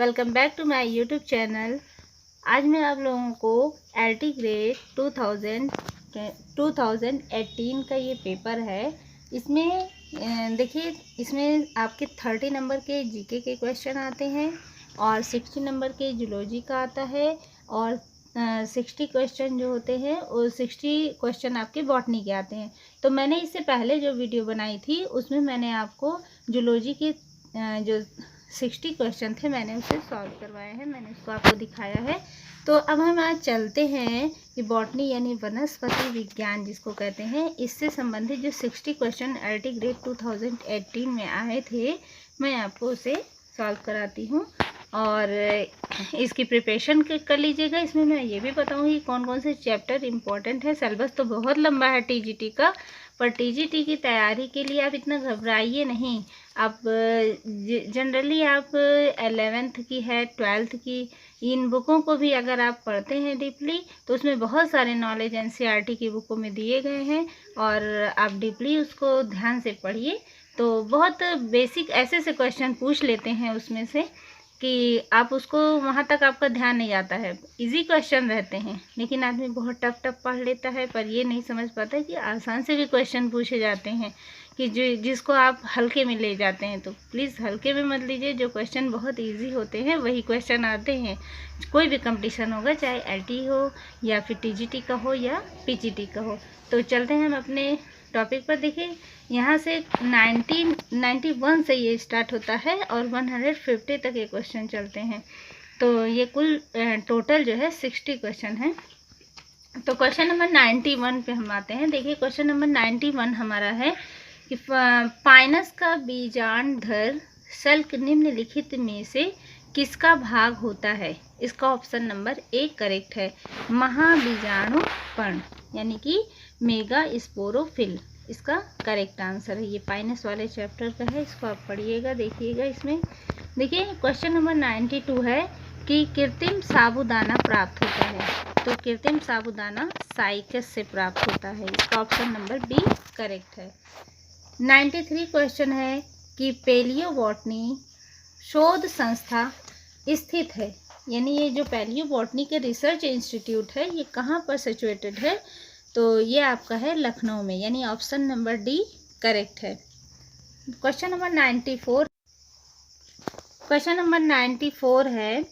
Welcome back to my YouTube channel. आज मैं आप लोगों को एलटी ग्रेड 2018 का ये पेपर है। इसमें देखिए, इसमें आपके 30 नंबर के जीके के क्वेश्चन आते हैं और 60 नंबर के जूलॉजी का आता है और 60 क्वेश्चन जो होते हैं वो 60 क्वेश्चन आपके बॉटनी के आते हैं। तो मैंने इससे पहले जो वीडियो बनाई थी उसमें मैंने आपको जूलॉजी के जो 60 क्वेश्चन थे मैंने उसे सॉल्व करवाया है, मैंने उसको आपको दिखाया है। तो अब हम आज चलते हैं कि बॉटनी यानी वनस्पति विज्ञान जिसको कहते हैं, इससे संबंधित जो 60 क्वेश्चन एलटी ग्रेड 2018 में आए थे मैं आपको उसे सॉल्व कराती हूँ और इसकी प्रिपरेशन कर लीजिएगा। इसमें मैं ये भी बताऊँगी कौन कौन से चैप्टर इम्पोर्टेंट है। सिलेबस तो बहुत लंबा है टीजीटी का, पर टीजीटी की तैयारी के लिए आप इतना घबराइए नहीं। आप जनरली आप 11th की है, 12th की, इन बुकों को भी अगर आप पढ़ते हैं डीपली तो उसमें बहुत सारे नॉलेज एनसीईआरटी की बुकों में दिए गए हैं और आप डीपली उसको ध्यान से पढ़िए। तो बहुत बेसिक ऐसे से क्वेश्चन पूछ लेते हैं उसमें से कि आप उसको वहाँ तक आपका ध्यान नहीं आता है। इजी क्वेश्चन रहते हैं लेकिन आदमी बहुत टफ पढ़ लेता है, पर ये नहीं समझ पाता कि आसान से भी क्वेश्चन पूछे जाते हैं कि जिसको आप हल्के में ले जाते हैं। तो प्लीज़ हल्के में मत लीजिए, जो क्वेश्चन बहुत इजी होते हैं वही क्वेश्चन आते हैं। कोई भी कंपटीशन होगा, चाहे एलटी हो या फिर टीजीटी का हो या पीजीटी का हो। तो चलते हैं हम अपने टॉपिक पर। देखिए, यहाँ से 1991 से ये स्टार्ट होता है और 150 तक ये क्वेश्चन चलते हैं। तो ये कुल टोटल जो है 60 क्वेश्चन है। तो क्वेश्चन नंबर 91 पे हम आते हैं। देखिए, क्वेश्चन नंबर 91 हमारा है कि पाइनस का बीजांडधर सल्क निम्नलिखित में से किसका भाग होता है। इसका ऑप्शन नंबर ए करेक्ट है, महाबीजाणु पर्ण यानी कि मेगा स्पोरोफिल इसका करेक्ट आंसर है। ये पाइनस वाले चैप्टर का है, इसको आप पढ़िएगा, देखिएगा। इसमें देखिए क्वेश्चन नंबर 92 है कि कृत्रिम साबूदाना प्राप्त होता है। तो कृत्रिम साबूदाना साइकस से प्राप्त होता है, इसका ऑप्शन नंबर बी करेक्ट है। 93 क्वेश्चन है कि पेलियोबॉटनी शोध संस्था स्थित है, यानी ये जो पेलियोबॉटनी के रिसर्च इंस्टीट्यूट है ये कहाँ पर सिचुएटेड है। तो ये आपका है लखनऊ में, यानी ऑप्शन नंबर डी करेक्ट है। क्वेश्चन नंबर 94, क्वेश्चन नंबर 94 है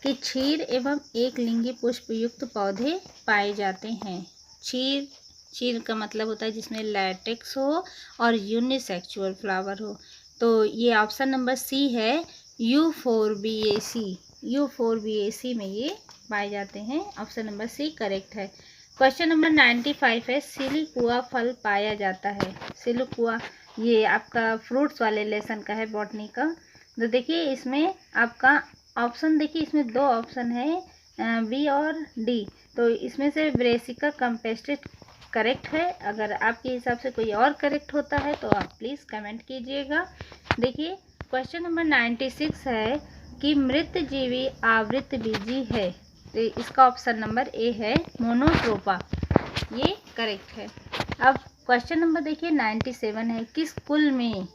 कि क्षीर एवं एक लिंगी पुष्प युक्त पौधे पाए जाते हैं। क्षीर का मतलब होता है जिसमें लैटेक्स हो और यूनिसेक्सुअल फ्लावर हो। तो ये ऑप्शन नंबर सी है, U4BAC में ये पाए जाते हैं, ऑप्शन नंबर सी करेक्ट है। क्वेश्चन नंबर 95 है, सिलिकुआ फल पाया जाता है। सिलिकुआ ये आपका फ्रूट्स वाले लेसन का है बॉटनी का। तो देखिए इसमें आपका ऑप्शन, देखिए इसमें दो ऑप्शन है, बी और डी। तो इसमें से ब्रेसिका कंपेस्टेड करेक्ट है। अगर आपके हिसाब से कोई और करेक्ट होता है तो आप प्लीज़ कमेंट कीजिएगा। देखिए क्वेश्चन नंबर 96 है कि मृत जीवी आवृत बीजी है। तो इसका ऑप्शन नंबर ए है, मोनोट्रोपा, ये करेक्ट है। अब क्वेश्चन नंबर देखिए 97 है, किस कुल में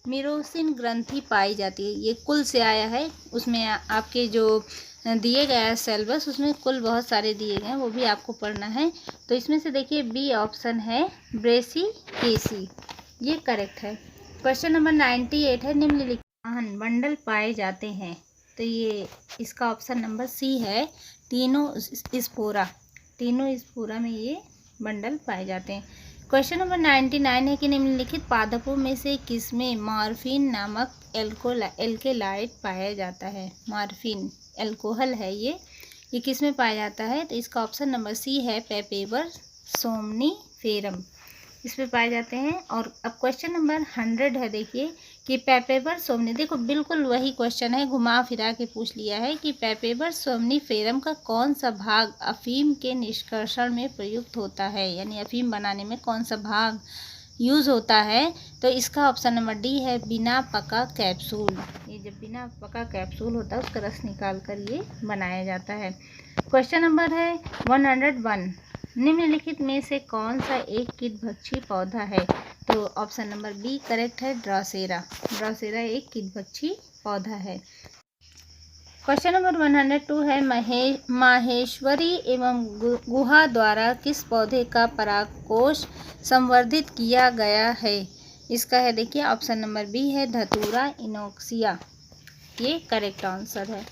मीरोसिन ग्रंथि पाई जाती है। ये कुल से आया है, उसमें आपके जो दिए गया है सिलेबस उसमें कुल बहुत सारे दिए गए हैं, वो भी आपको पढ़ना है। तो इसमें से देखिए बी ऑप्शन है, ब्रेसिकेसी, ये करेक्ट है। क्वेश्चन नंबर 98 है, निम्नलिखित बंडल पाए जाते हैं। तो ये इसका ऑप्शन नंबर सी है, तीनों स्पोरा में ये बंडल पाए जाते हैं। क्वेश्चन नंबर 99 है कि निम्नलिखित पादपों में से किसमें मॉर्फिन नामक एल्केलाइड पाया जाता है। मॉर्फिन एल्कोहल है, ये किस में पाया जाता है। तो इसका ऑप्शन नंबर सी है, पेपेबर सोमनीफेरम, इसमें पाए जाते हैं। और अब क्वेश्चन नंबर 100 है, देखिए कि पेपेबर सोमनी, देखो बिल्कुल वही क्वेश्चन है, घुमा फिरा के पूछ लिया है कि पेपेबर सोमनीफेरम का कौन सा भाग अफीम के निष्कर्षण में प्रयुक्त होता है, यानी अफीम बनाने में कौन सा भाग यूज़ होता है। तो इसका ऑप्शन नंबर डी है, बिना पका कैप्सूल। ये जब बिना पका कैप्सूल होता है उसका रस निकाल कर ये बनाया जाता है। क्वेश्चन नंबर है 101, निम्नलिखित में से कौन सा एक कीटभक्षी पौधा है। तो ऑप्शन नंबर बी करेक्ट है, ड्रासेरा एक कीटभक्षी पौधा है। क्वेश्चन नंबर 102 है माहेश्वरी एवं गुहा द्वारा किस पौधे का परागकोश संवर्धित किया गया है। इसका है देखिए ऑप्शन नंबर बी है धतूरा इनोक्सिया, ये करेक्ट आंसर है।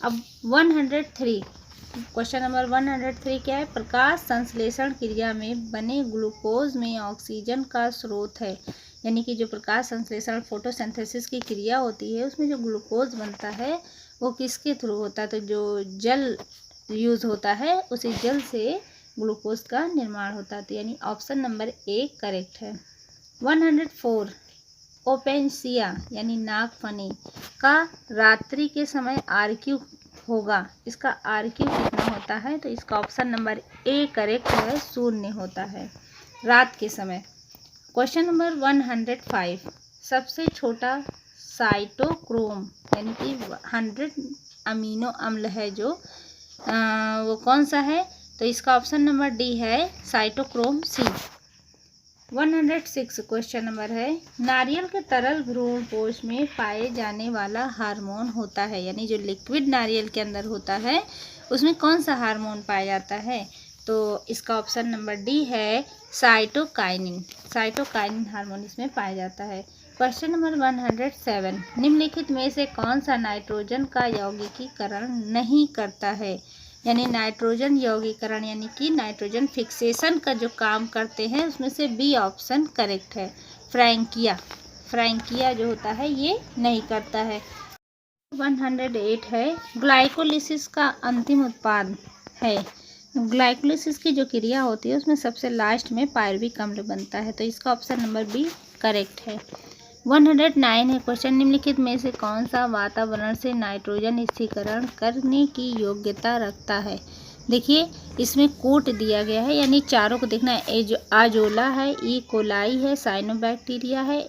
अब 103 क्वेश्चन नंबर 103 क्या है, प्रकाश संश्लेषण क्रिया में बने ग्लूकोज में ऑक्सीजन का स्रोत है। यानी कि जो प्रकाश संश्लेषण फोटोसिंथेसिस की क्रिया होती है उसमें जो ग्लूकोज बनता है वो किसके थ्रू होता है, तो जो जल यूज़ होता है उसी जल से ग्लूकोज का निर्माण होता है। तो यानी ऑप्शन नंबर ए करेक्ट है। 104 ओपेनसिया यानी नागफनी का रात्रि के समय आरक्यू होगा। इसका आरक्यू कितना होता है, तो इसका ऑप्शन नंबर ए करेक्ट है, 0 होता है रात के समय। क्वेश्चन नंबर 105 सबसे छोटा साइटोक्रोम यानी कि 100 अमीनो अम्ल है जो वो कौन सा है, तो इसका ऑप्शन नंबर डी है साइटोक्रोम सी। 106 क्वेश्चन नंबर है नारियल के तरल भ्रूणपोष में पाए जाने वाला हार्मोन होता है। यानी जो लिक्विड नारियल के अंदर होता है उसमें कौन सा हार्मोन पाया जाता है, तो इसका ऑप्शन नंबर डी है साइटोकाइनिन। साइटोकाइनिन हार्मोन इसमें पाया जाता है। क्वेश्चन नंबर 107 निम्नलिखित में से कौन सा नाइट्रोजन का यौगिकीकरण नहीं करता है। यानी नाइट्रोजन यौगिकरण यानी कि नाइट्रोजन फिक्सेशन का जो काम करते हैं उसमें से बी ऑप्शन करेक्ट है, फ्रैंकिया। फ्रैंकिया जो होता है ये नहीं करता है। 108 है ग्लाइकोलिसिस का अंतिम उत्पाद है। ग्लाइकोलिसिस की जो क्रिया होती है उसमें सबसे लास्ट में पायरुविक अम्ल बनता है, तो इसका ऑप्शन नंबर बी करेक्ट है। 109 है क्वेश्चन निम्नलिखित में से कौन सा वातावरण से नाइट्रोजन स्थिरीकरण करने की योग्यता रखता है। देखिए इसमें कोट दिया गया है, यानी चारों को देखना है। आजोला है, ई कोलाई है, साइनोबैक्टीरिया है,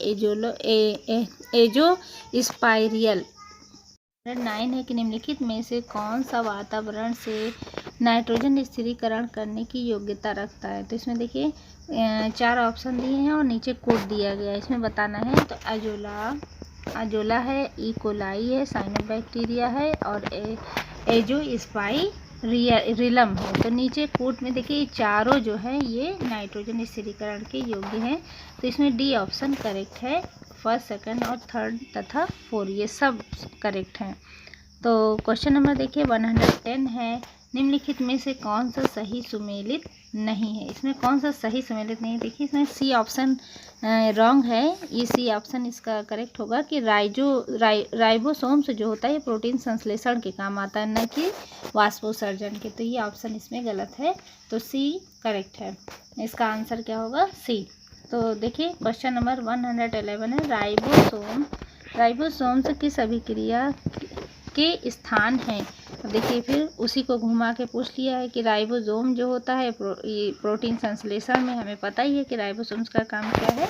एजो स्पाइरियल। 9 है कि निम्नलिखित में से कौन सा वातावरण से नाइट्रोजन स्थिरीकरण करने की योग्यता रखता है। तो इसमें देखिए 4 ऑप्शन दिए हैं और नीचे कोड दिया गया है, इसमें बताना है। तो आजोला है, ई कोलाई है, साइनोबैक्टीरिया है और एजो स्पाइरिलम है। तो नीचे कोड में देखिए चारों जो है ये नाइट्रोजन स्थिरीकरण के योग्य हैं, तो इसमें डी ऑप्शन करेक्ट है। फर्स्ट, सेकंड और थर्ड तथा 4 ये सब करेक्ट हैं। तो क्वेश्चन नंबर देखिए 110 है निम्नलिखित में से कौन सा सही सुमेलित नहीं है। इसमें कौन सा सही सुमेलित नहीं है, देखिए इसमें सी ऑप्शन रॉन्ग है। ये सी ऑप्शन इसका करेक्ट होगा कि राइबोसोम्स जो होता है ये प्रोटीन संश्लेषण के काम आता है, न कि वाष्पोत्सर्जन के। तो ये ऑप्शन इसमें गलत है, तो सी करेक्ट है। इसका आंसर क्या होगा, सी। तो देखिए क्वेश्चन नंबर 111 है राइबोसोम्स किस अभिक्रिया के स्थान हैं। अब देखिए फिर उसी को घुमा के पूछ लिया है कि राइबोसोम जो होता है ये प्रोटीन संश्लेषण में, हमें पता ही है कि राइबोसोम्स का काम क्या है,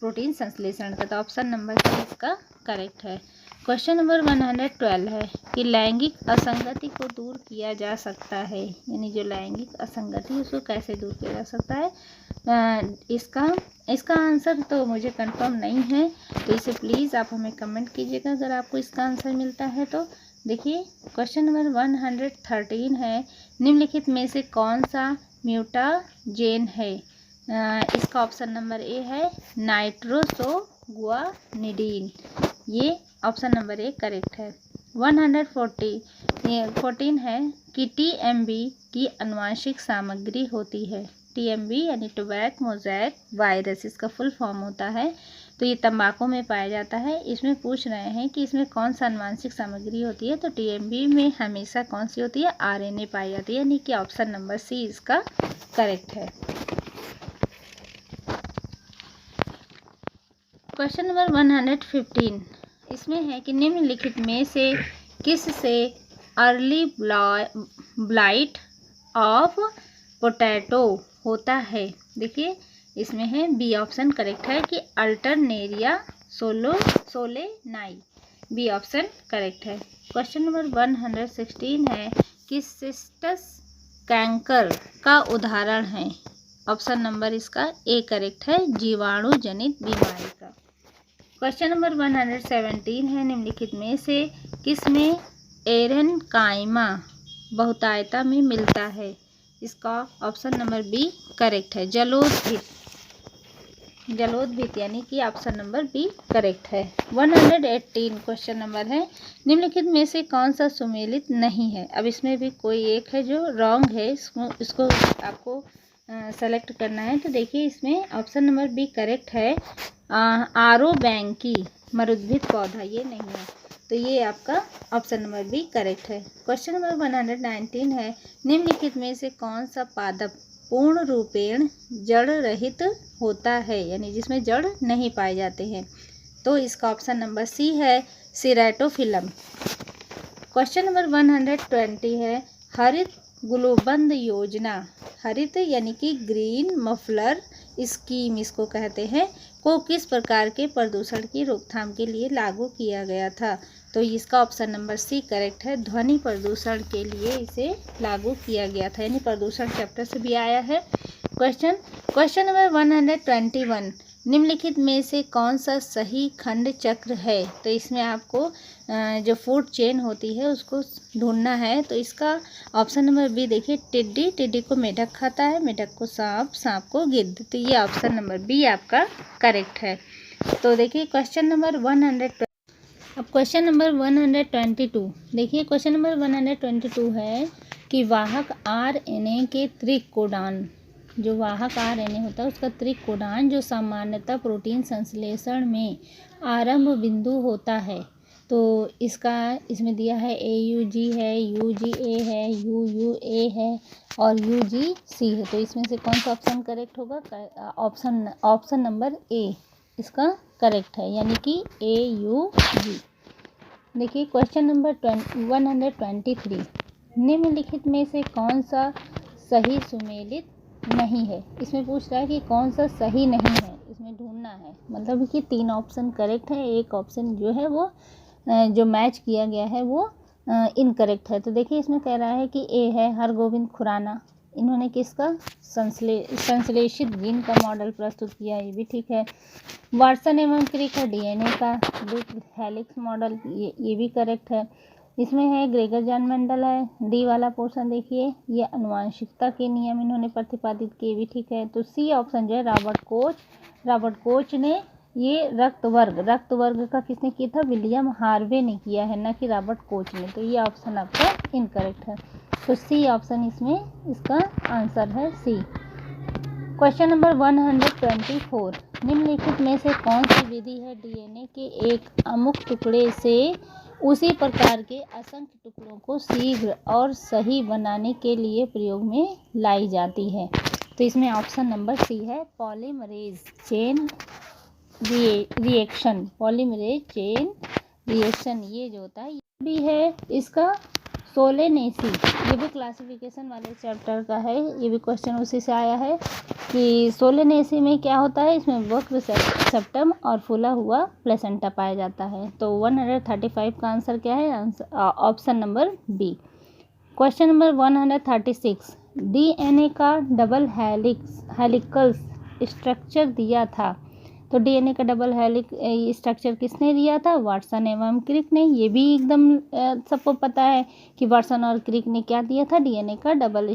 प्रोटीन संश्लेषण का। तो ऑप्शन नंबर सी इसका करेक्ट है। क्वेश्चन नंबर 112 है कि लैंगिक असंगति को दूर किया जा सकता है। यानी जो लैंगिक असंगति है उसको कैसे दूर किया जा सकता है। इसका आंसर तो मुझे कंफर्म नहीं है, तो इसे प्लीज़ आप हमें कमेंट कीजिएगा अगर आपको इसका आंसर मिलता है तो। देखिए क्वेश्चन नंबर 113 है निम्नलिखित में से कौन सा म्यूटाजेन है। इसका ऑप्शन नंबर ए है नाइट्रोसोगुआनिडीन, ये ऑप्शन नंबर ए करेक्ट है। 114 है कि टीएमबी की आनुवंशिक सामग्री होती है। टीएमबी यानी टोबैको मोज़ेक वायरस इसका फुल फॉर्म होता है। तो ये तंबाकू में पाया जाता है। इसमें पूछ रहे हैं कि इसमें कौन सा आनुवंशिक सामग्री होती है, तो टीएमबी में हमेशा कौन सी होती है, आरएनए पाई जाती है, यानी कि ऑप्शन नंबर सी इसका करेक्ट है। क्वेश्चन नंबर 115 इसमें है कि निम्नलिखित में से किस से अर्ली ब्लाइट ऑफ पोटैटो होता है। देखिए इसमें है बी ऑप्शन करेक्ट है कि Alternaria solani, B option correct है। क्वेश्चन नंबर 116 है कि सिस्टस कैंकर का उदाहरण है। ऑप्शन नंबर इसका ए करेक्ट है, जीवाणु जनित बीमारी का। क्वेश्चन नंबर 117 है निम्नलिखित में से किस में एरेनकाइमा बहुतायता में मिलता है? इसका ऑप्शन नंबर बी करेक्ट है, जलोदभित। जलोदभित यानी कि ऑप्शन नंबर बी करेक्ट है। 118 क्वेश्चन नंबर है, निम्नलिखित में से कौन सा सुमेलित नहीं है? अब इसमें भी कोई एक है जो रॉन्ग है, इसको आपको सेलेक्ट करना है। तो देखिए इसमें ऑप्शन नंबर बी करेक्ट है, आरो बैंकी मरुद्भिद पौधा ये नहीं है, तो ये आपका ऑप्शन नंबर बी करेक्ट है। क्वेश्चन नंबर 119 है, निम्नलिखित में से कौन सा पादप पूर्ण रूपेण जड़ रहित होता है, यानी जिसमें जड़ नहीं पाए जाते हैं? तो इसका ऑप्शन नंबर सी है, सिरेटोफिलम। क्वेश्चन नंबर 120 है, हरित ग्लोबंद योजना, हरित यानी कि ग्रीन मफलर स्कीम इसको कहते हैं, को किस प्रकार के प्रदूषण की रोकथाम के लिए लागू किया गया था? तो इसका ऑप्शन नंबर सी करेक्ट है, ध्वनि प्रदूषण के लिए इसे लागू किया गया था, यानी प्रदूषण चैप्टर से भी आया है क्वेश्चन नंबर 121, निम्नलिखित में से कौन सा सही खंड चक्र है? तो इसमें आपको जो फूड चेन होती है उसको ढूंढना है। तो इसका ऑप्शन नंबर बी देखिए, टिड्डी, टिड्डी को मेढक खाता है, मेढक को सांप, सांप को गिद्ध, तो ये ऑप्शन नंबर बी आपका करेक्ट है। तो देखिए क्वेश्चन नंबर 100, अब क्वेश्चन नंबर 122 देखिए, क्वेश्चन नंबर 122 है कि वाहक आरएनए के त्रिक कोडान, जो वाहक आरएनए होता है उसका त्रिक कोडान जो सामान्यतः प्रोटीन संश्लेषण में आरंभ बिंदु होता है, तो इसका इसमें दिया है AUG है, UGA है, UUA है और UGC है। तो इसमें से कौन सा ऑप्शन करेक्ट होगा? ऑप्शन नंबर ए इसका करेक्ट है, यानी कि AUG। देखिए क्वेश्चन नंबर 123, निम्नलिखित में से कौन सा सही सुमेलित नहीं है? इसमें पूछ रहा है कि कौन सा सही नहीं है, इसमें ढूंढना है, मतलब कि 3 ऑप्शन करेक्ट है, एक ऑप्शन जो है वो जो मैच किया गया है वो इनकरेक्ट है। तो देखिए इसमें कह रहा है कि ए है हरगोविंद खुराना, इन्होंने किसका संश्लेषित जीन का मॉडल प्रस्तुत किया, ये भी ठीक है। वाटसन एवं क्रिक है DNA का हेलिक्स मॉडल, ये भी करेक्ट है। इसमें है ग्रेगर जॉन मेंडल है। डी वाला पोर्शन देखिए, ये अनुवांशिकता के नियम इन्होंने प्रतिपादित किए, भी ठीक है। तो सी ऑप्शन जो है रॉबर्ट कोच ने ये रक्त वर्ग का किसने किया था? विलियम हार्वे ने किया है, ना कि रॉबर्ट कोच ने, तो ये ऑप्शन आपका इनकरेक्ट है। तो सी ऑप्शन इसमें इसका आंसर है सी। क्वेश्चन नंबर 124, निम्नलिखित में से कौन सी विधि है DNA के एक अमुक टुकड़े से उसी प्रकार के असंख्य टुकड़ों को शीघ्र और सही बनाने के लिए प्रयोग में लाई जाती है? तो इसमें ऑप्शन नंबर सी है, polymerase chain reaction, polymerase chain reaction ये जो होता है, ये भी है इसका सोलेनेसी, ये भी क्लासिफिकेशन वाले चैप्टर का है, ये भी क्वेश्चन उसी से आया है कि सोलेनेसी में क्या होता है, इसमें वक्र सेप्टम और फूला हुआ प्लेसेंटा पाया जाता है। तो 135 का आंसर क्या है? Option number B. Question number 136, DNA का डबल हेलिकल स्ट्रक्चर दिया था, तो DNA का डबल हेलिक स्ट्रक्चर किसने दिया था? वाटसन एवं क्रिक ने, ये भी एकदम सबको पता है कि वाटसन और क्रिक ने क्या दिया था? DNA का डबल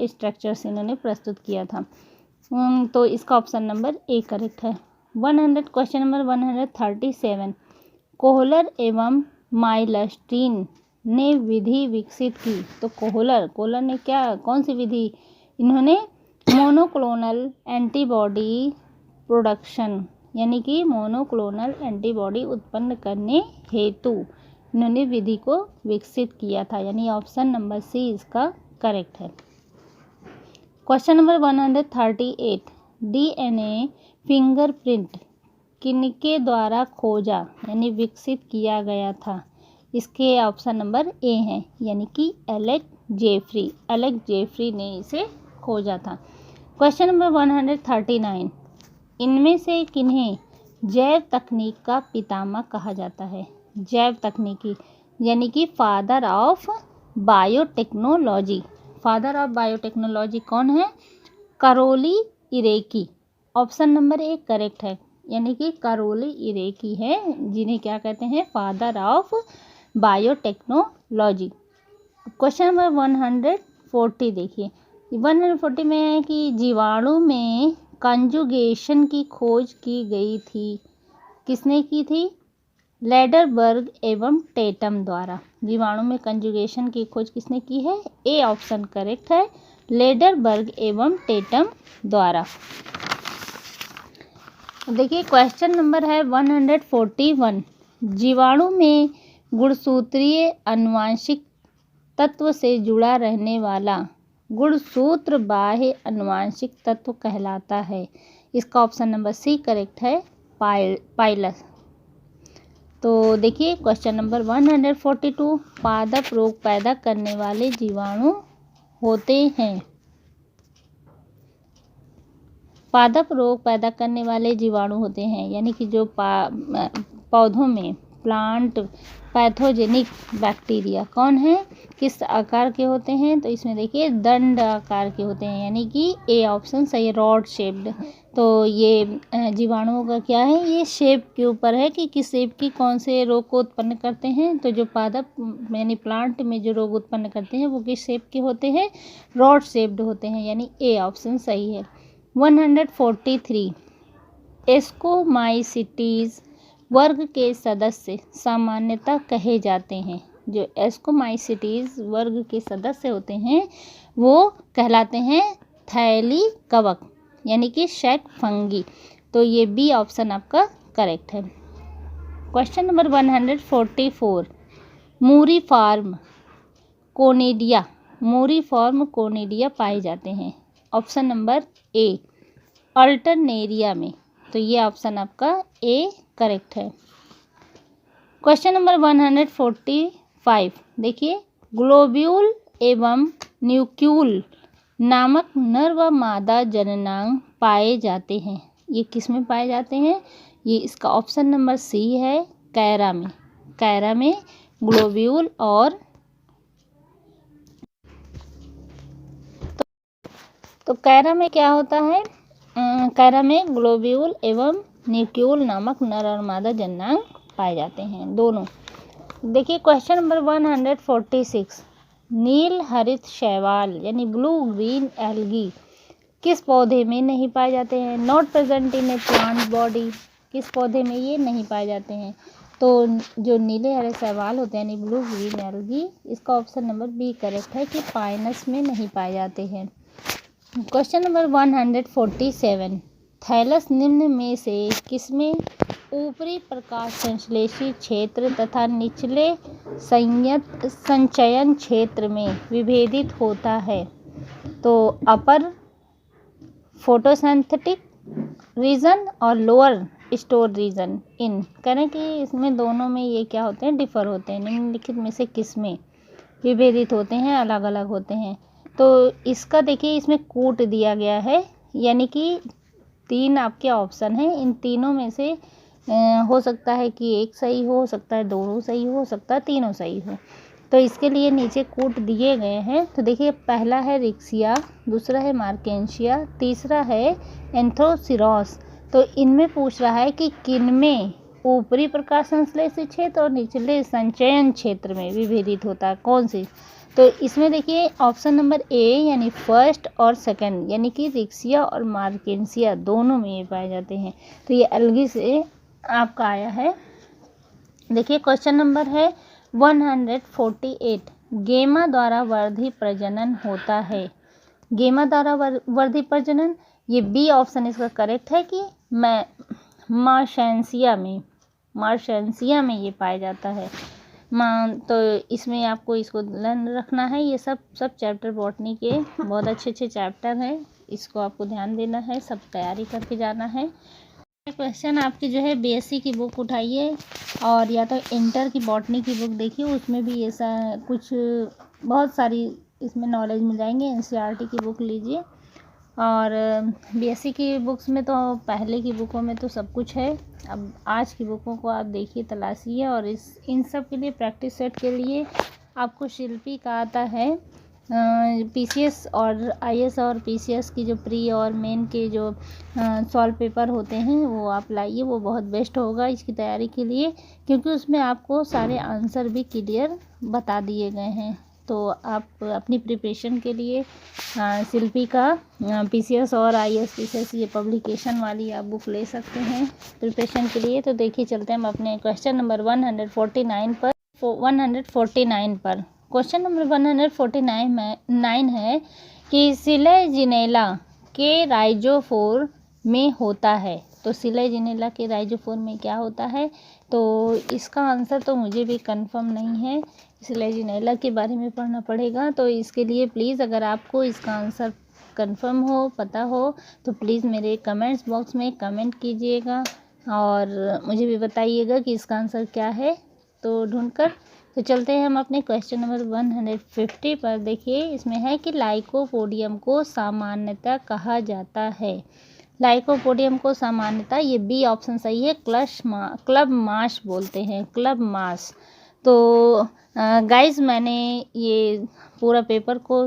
स्ट्रक्चर से इन्होंने प्रस्तुत किया था। तो इसका ऑप्शन नंबर ए करेक्ट है। क्वेश्चन नंबर 137, कोहलर एवं माइलस्टीन ने विधि विकसित की, तो कोहलर ने कौन सी विधि? इन्होंने मोनोक्लोनल एंटीबॉडी प्रोडक्शन, यानी कि मोनोक्लोनल एंटीबॉडी उत्पन्न करने हेतु इन्होंने विधि को विकसित किया था, यानी ऑप्शन नंबर सी इसका करेक्ट है। क्वेश्चन नंबर 138, DNA फिंगरप्रिंट किनके द्वारा खोजा यानी विकसित किया गया था? इसके ऑप्शन नंबर ए है, यानी कि एलेक्स जेफरी ने इसे खोजा था। क्वेश्चन नंबर 139, इनमें से किन्हें जैव तकनीक का पितामह कहा जाता है? जैव तकनीकी यानी कि फादर ऑफ बायोटेक्नोलॉजी, कौन है? Karoly Ereky, option number A correct है, यानी कि करोली इरेकी है जिन्हें क्या कहते हैं? Father of biotechnology. Question number 140 देखिए, 140 में है कि जीवाणु में कंजुगेशन की खोज की गई थी। किसने की थी? लेडरबर्ग एवं टेटम द्वारा। जीवाणु में कंजुगेशन की खोज किसने की है? ए ऑप्शन करेक्ट है, लेडरबर्ग एवं टेटम द्वारा। देखिए क्वेश्चन नंबर है 141, जीवाणु में गुणसूत्रीय आनुवंशिक तत्व से जुड़ा रहने वाला गुणसूत्र बाह्य आनुवंशिक तत्व कहलाता है। इसका ऑप्शन नंबर सी करेक्ट है, पाइलस। तो देखिए क्वेश्चन नंबर 142, पादप रोग पैदा करने वाले जीवाणु होते हैं। पादप रोग पैदा करने वाले जीवाणु होते हैं, यानी कि जो पौधों में प्लांट पैथोजेनिक बैक्टीरिया कौन है, किस आकार के होते हैं? तो इसमें देखिए दंड आकार के होते हैं, यानी कि ए ऑप्शन सही है, रॉड शेप्ड। तो ये जीवाणुओं का क्या है, ये शेप के ऊपर है कि किस शेप की कौन से रोग को उत्पन्न करते हैं। तो जो पादप यानी प्लांट में जो रोग उत्पन्न करते हैं वो किस शेप के होते हैं? रॉड शेप्ड होते हैं, यानी ए ऑप्शन सही है। 143, एस्कोमाइसिटीज वर्ग के सदस्य सामान्यतः कहे जाते हैं। जो एस्कोमाइसिटीज वर्ग के सदस्य होते हैं वो कहलाते हैं थैली कवक, यानी कि शैक फंगी। तो ये बी ऑप्शन आपका करेक्ट है। क्वेश्चन नंबर 144, मूरीफॉर्म कोनिडिया पाए जाते हैं। ऑप्शन नंबर ए, अल्टरनेरिया में। तो ये ऑप्शन आपका ए करेक्ट है। क्वेश्चन नंबर 145 देखिए, ग्लोब्यूल एवं न्यूक्यूल नामक नर व मादा जननांग पाए जाते हैं। ये किस में पाए जाते हैं? ये इसका ऑप्शन नंबर सी है, कैरा में। कैरा में ग्लोब्यूल और तो कैरा में क्या होता है? कैरा में ग्लोब्यूल एवं न्यूक्यूल नामक नर और मादा जननांग पाए जाते हैं, दोनों। देखिए क्वेश्चन नंबर 146, नील हरित शैवाल यानी ब्लू ग्रीन एल्गी किस पौधे में नहीं पाए जाते हैं? Not present in A plant body. किस पौधे में ये नहीं पाए जाते हैं? तो जो नीले हरे शैवाल होते हैं यानी ब्लू ग्रीन एल्गी, इसका ऑप्शन नंबर बी करेक्ट है कि पाइनस में नहीं पाए जाते हैं। क्वेश्चन नंबर 147, थैलस निम्न में से किसमें ऊपरी प्रकाश संश्लेषी क्षेत्र तथा निचले संचयन क्षेत्र में विभेदित होता है? तो अपर फोटोसिंथेटिक रीजन और लोअर स्टोर रीजन इन करें कि इसमें दोनों में ये क्या होते हैं? डिफर होते हैं। निम्नलिखित में से किस में विभेदित होते हैं, अलग अलग होते हैं? तो इसका देखिए इसमें कूट दिया गया है, यानी कि 3 आपके ऑप्शन हैं, इन तीनों में से हो सकता है कि एक सही हो सकता है दोनों सही हो सकता है तीनों सही हो। तो इसके लिए नीचे कूट दिए गए हैं। तो देखिए पहला है रिक्सिया, दूसरा है मार्केंशिया, तीसरा है एंथ्रोसिरोस। तो इनमें पूछ रहा है कि किनमें ऊपरी प्रकाश संश्लेषी क्षेत्र और निचले संचयन क्षेत्र में विभेदित होता है, कौन सी? तो इसमें देखिए ऑप्शन नंबर ए यानी फर्स्ट और सेकंड, यानी कि रिक्सिया और मार्केंशिया दोनों में ये पाए जाते हैं। तो ये एल्गी से आपका आया है। देखिए क्वेश्चन नंबर है 148, गेमा द्वारा वर्धी प्रजनन होता है। गेमा द्वारा वर्धी प्रजनन, ये बी ऑप्शन इसका करेक्ट है कि मार्शेंसिया में ये पाया जाता है। तो इसमें आपको इसको लर्न रखना है। ये सब चैप्टर बॉटनी के बहुत अच्छे चैप्टर हैं, इसको आपको ध्यान देना है, सब तैयारी करके जाना है। क्वेश्चन आपकी जो है बीएससी की बुक उठाइए और या तो इंटर की बॉटनी की बुक देखिए, उसमें भी ऐसा कुछ बहुत सारी इसमें नॉलेज मिल जाएंगे। एनसीईआरटी की बुक लीजिए और बीएससी की बुक्स में तो पहले की बुकों में तो सब कुछ है। अब आज की बुकों को आप देखिए, तलाशिए और इन सब के लिए प्रैक्टिस सेट के लिए आपको शिल्पी का आता है पीसीएस और आईएएस और पीसीएस की जो प्री और मेन के जो सॉल्व पेपर होते हैं वो आप लाइए, वो बहुत बेस्ट होगा इसकी तैयारी के लिए, क्योंकि उसमें आपको सारे आंसर भी क्लियर बता दिए गए हैं। तो आप अपनी प्रिपरेशन के लिए शिल्पी का पीसीएस और आईएएस पीसीएस ये पब्लिकेशन वाली आप बुक ले सकते हैं प्रिपरेशन के लिए। तो देखिए चलते हैं हम अपने क्वेश्चन नंबर 149 पर। क्वेश्चन नंबर 149 है कि सिलेजिनेला के राइजोफोर में होता है। तो सिलेजिनेला के राइजोफोर में क्या होता है, तो इसका आंसर तो मुझे भी कंफर्म नहीं है, सिलेजिनेला के बारे में पढ़ना पड़ेगा। तो इसके लिए प्लीज़ अगर आपको इसका आंसर कंफर्म हो, पता हो, तो प्लीज़ मेरे कमेंट्स बॉक्स में कमेंट कीजिएगा और मुझे भी बताइएगा कि इसका आंसर क्या है तो ढूंढकर। तो चलते हैं हम अपने क्वेश्चन नंबर 150 पर। देखिए इसमें है कि लाइकोपोडियम को सामान्यतः कहा जाता है। लाइकोपोडियम को सामान्यतः, ये बी ऑप्शन सही है, क्लब मास बोलते हैं, क्लब मास। तो गाइस मैंने ये पूरा पेपर को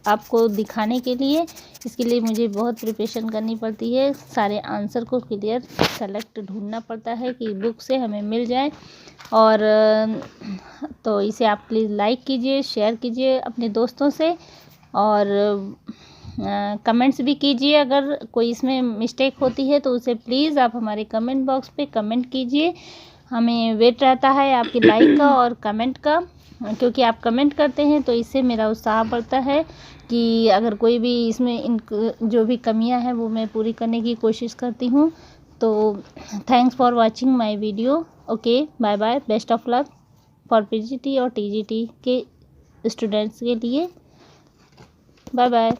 आपको दिखाने के लिए, इसके लिए मुझे बहुत प्रिपरेशन करनी पड़ती है, सारे आंसर को क्लियर सेलेक्ट ढूंढना पड़ता है कि बुक से हमें मिल जाए। और तो इसे आप प्लीज़ लाइक कीजिए, शेयर कीजिए अपने दोस्तों से और कमेंट्स भी कीजिए। अगर कोई इसमें मिस्टेक होती है तो उसे प्लीज़ आप हमारे कमेंट बॉक्स पे कमेंट कीजिए। हमें वेट रहता है आपकी लाइक का और कमेंट का, क्योंकि आप कमेंट करते हैं तो इससे मेरा उत्साह बढ़ता है कि अगर कोई भी इसमें जो भी कमियां हैं वो मैं पूरी करने की कोशिश करती हूँ। तो thanks for watching my video. Okay, bye bye, best of luck for PGT और टीजीटी के स्टूडेंट्स के लिए। Bye bye.